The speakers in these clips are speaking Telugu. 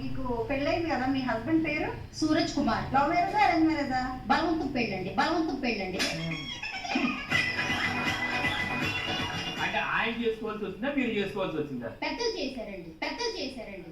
మీకు పెళ్ళైంది కదా, మీ హస్బెండ్ పేరు? సూరజ్ కుమార్. లవ్ మ్యారేజా అరేంజ్ మ్యారేజా? బలవంతం పెళ్ళండి, బలవంతం పెళ్ళండి. అంటే ఆయన చేసుకోవాల్సి వచ్చిందా మీరు చేసుకోవాల్సి వచ్చిందా? పెద్దలు చేశారండి, పెద్దలు చేశారండి.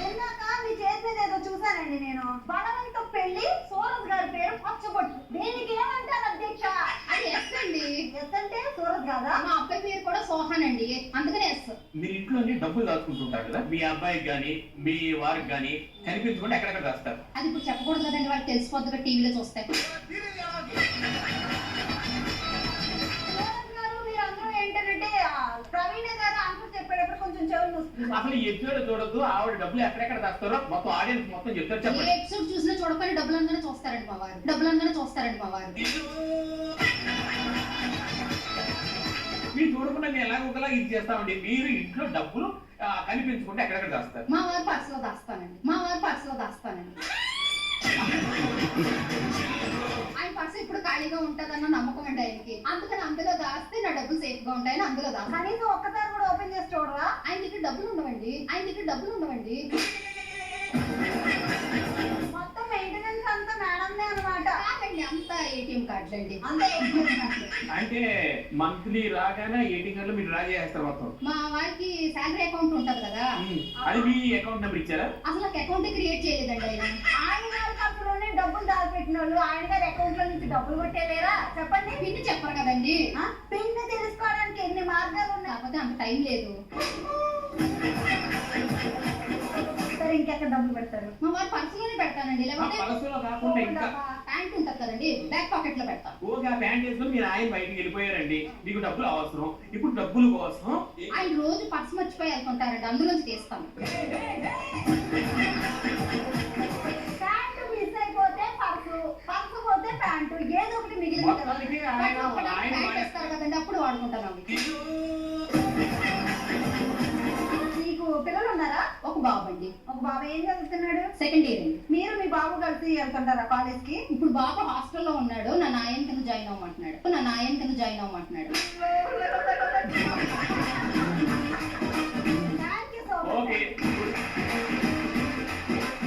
ఇందాక మీ చేతి మీద ఏదో చూసానండి నేను. బలవంతం పెళ్లి, సూరజ్ గారి పేరు పచ్చబొట్టు. దీనికి ఏమంటారు అధ్యక్ష? అది ఎస్ అండి. ఎస్ అంటే సూరజ్ కాదా? మా అబ్బాయి పేరు కూడా సోహాన్ అండి, అందుకనే ఎస్. మీరు ఇంట్లోనే డబ్బులు దాచుకుంటుంటారు కదా, మీ అబ్బాయికి కానీ మీ వారికి కానీ కనిపించకుండా ఎక్కడెక్కడ దాస్తారు? అది ఇప్పుడు చెప్పకూడదు కదండి, వాళ్ళకి తెలిసిపోద్దుగా టీవీలో చూస్తాయి. ప్రవీణ గారు ఆన్సర్ చెప్పేటప్పుడు కొంచెం చెవులు మూసుకుంటారు. అసలు ఈ ఎపిసోడ్ చూడొద్దు, ఆవిడ డబ్బులు ఎక్కడెక్కడ దాస్తారో మొత్తం ఆడియన్స్ మొత్తం చెప్తారు. ఏ చెప్పండి. ఎపిసోడ్ చూసినా చూడకపోయినా డబ్బులు అనగానే చూస్తారండి మా వారు, డబ్బులు అనగానే చూస్తారండి మా వారు. మీరు చూడకుండా మేము ఎలాగ ఒకలా ఇది చేస్తామండి. మీరు ఇంట్లో డబ్బులు కనిపించకుండా ఎక్కడెక్కడ దాస్తారు? మా వారు పర్సులో దాస్తానండి, మా వారు పర్సులో దాస్తానండి. ఆయన పర్సు ఇప్పుడు ఖాళీగా ఉంటదన్న నమ్మకం అండి ఆయనకి, అందుకని అందులో దాస్తే నా డబ్బులు సేఫ్ గా ఉంటాయని అందులో దాస్తాను. కనీసం ఒక్కసారి కూడా ఓపెన్ చేసి చూడరా? ఆయన దగ్గర డబ్బులు ఉండవండి, ఆయన దగ్గర డబ్బులు ఉండవండి. మొత్తం మెయింటెనెన్స్ అంతా మేడందే అన్నమాట. కాదండి, అంతా ఏటీఎం కార్డు అండి. అంతే ATM కార్డు. అంటే మంత్లీ రాగానే ఏటీఎం కార్డులో మీరు డ్రా చేస్తారు మొత్తం. మా వారికి శాలరీ అకౌంట్ ఉంటది కదా, అది మీ అకౌంట్ నెంబర్ ఇచ్చారా? అసలు నాకు అకౌంట్ క్రియేట్ చేయలేదండి ఆయన. ఆయన గారి ఖర్చులోనే డబ్బులు దాచిపెట్టిన వాళ్ళు ఆయన గారి అకౌంట్ లో నుంచి డబ్బులు కొట్టేలేరా? చెప్పండి. పిన్ని చెప్పరు కదండి. పిన్ తెలుసుకోవడానికి ఎన్ని మార్గాలు ఉన్నాయి. కాకపోతే అంత టైం లేదు. సరే, ఇంకెక్కడ డబ్బులు పెడతారు? మా వారు పర్సులోనే పెడతానండి, లేకపోతే పలసలో కాకుండా ఇంకా ప్యాంట్ ఉంటది కదండి, బ్యాక్ పాకెట్ లో పెడతాను. ఓకే, ఆ ప్యాంట్ వేసుకొని మీరు ఆయన బయటికి వెళ్ళిపోయారండి. మీకు డబ్బులు అవసరం, ఇప్పుడు డబ్బుల కోసం ఆయన రోజు పర్సు మర్చిపోయి వెళ్తుంటారండి, అందులోంచి తీస్తాను. ప్యాంటు మిస్ అయిపోతే పర్సు, పర్సు పోతే ప్యాంటు, ఏదో ఒకటి మిగిలింది కదా. మొత్తానికి ఆయన ప్యాంట్ ఇస్తారు కదండి, అప్పుడు వాడుకుంటాను అవి. మీకు పిల్లలు ఉన్నారా? ఒక బాబు అండి. ఒక బాబు ఏం చదువుతున్నాడు? సెకండ్ ఇయర్ అండి. మీరు మీ బాబు కలిసి వెళ్తుంటారా కాలేజ్ కి? ఇప్పుడు బాబు హాస్టల్లో ఉన్నాడు, నా నాయన కింద జాయిన్ అవ్వమంటున్నాడు, నా నాయన కింద జాయిన్ అవ్వమంటున్నాడు.